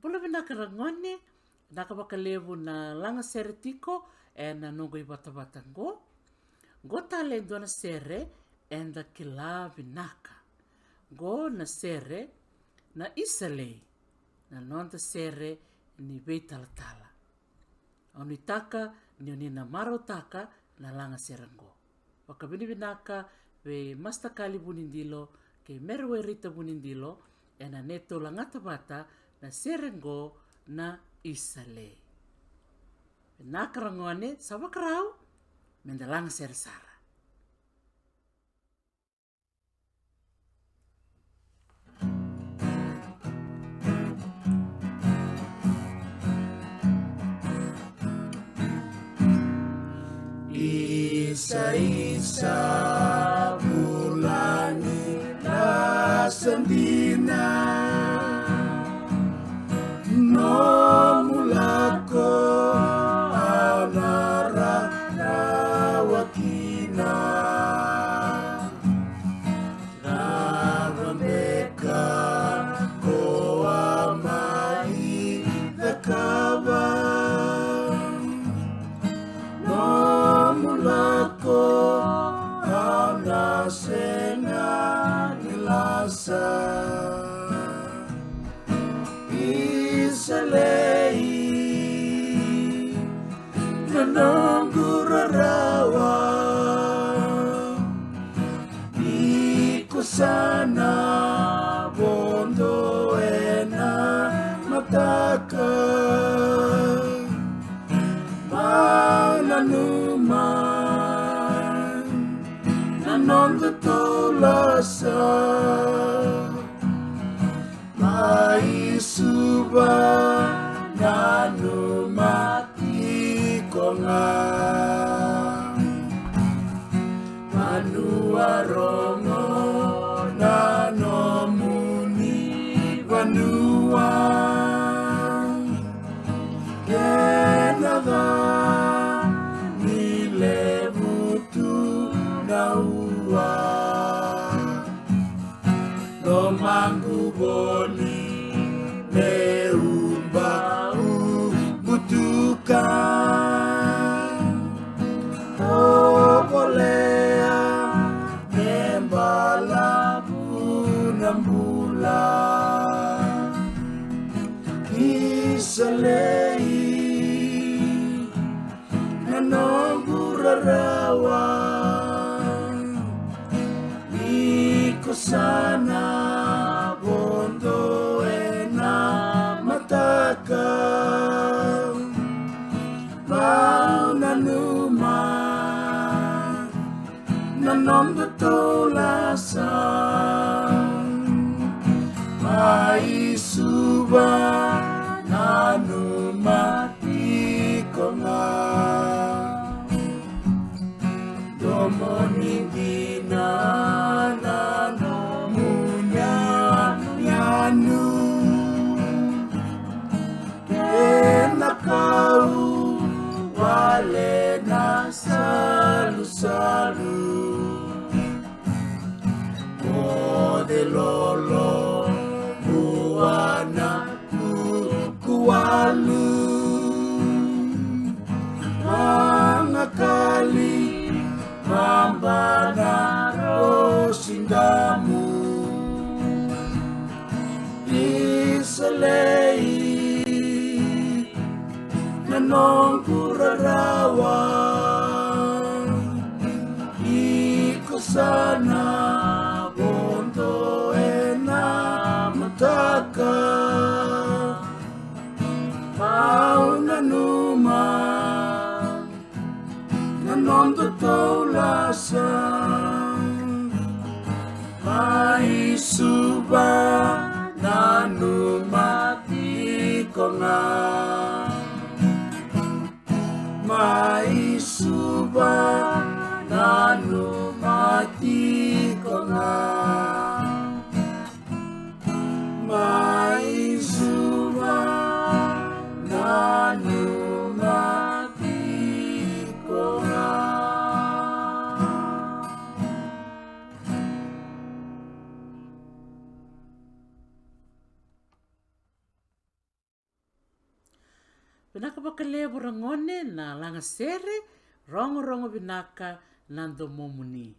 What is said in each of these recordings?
Pula vinaka rangone, naka wakalevu na langa sere tiko, e na nongo I wata go. Go tale dona sere, e na kila vinaka. Go na sere, na isale, na nonta sere ni veitalatala. Oni taka, ni oni na maro taka, na langa serango. Wakabini vinaka, ve mastakali bunindilo, ke merwe rita bunindilo, e na neto langata bata, na serengo na isale. Vinaka rangone, sawakarau, mendalang seresara. Isa-isa mulani na sandina no mulako anara rawakina Rameka koa mai dakaba Mulako ana sena nilasa Isalei nanonggura rawa Iko sana bondo ena mataka Mananuman Nanonda tolasa Maisuba Nanumati konga Manuarongo Nanomuni Vanua Kenada Naua no mangu boli meumba butuka o bolea membala bunambula Isalei nanongura rawa Sana bondo ena mataka Maunanuma Nanondo tolasa Maisuba Nanumati konga Domonindina Kau wale na salu de lolo buana kualu Mangakali mambana rosindamu Isalei Nanongura rawa Iko sana bondo ena mataka Maunanuma Nanondo tolasa Maisuba Nanumati konga Maisuba Nanumati konga Vinaka wakalevu rangone na langa sere, rongo vinaka nando momuni.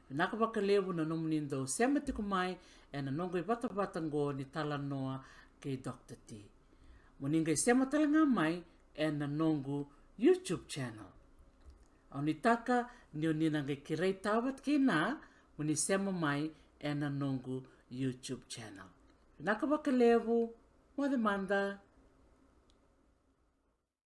Vinaka wakalevu na nomuni ndo sema tiku mai e na nongo I wata ngo ni tala noa ke Dr. T. Moninga I sema talanga mai e na nongo YouTube channel. Au ni taka ni o nina ngai kirei tawat ki na, muni sema mai e na nongo YouTube channel. Vinaka wakalevu, mo de manda.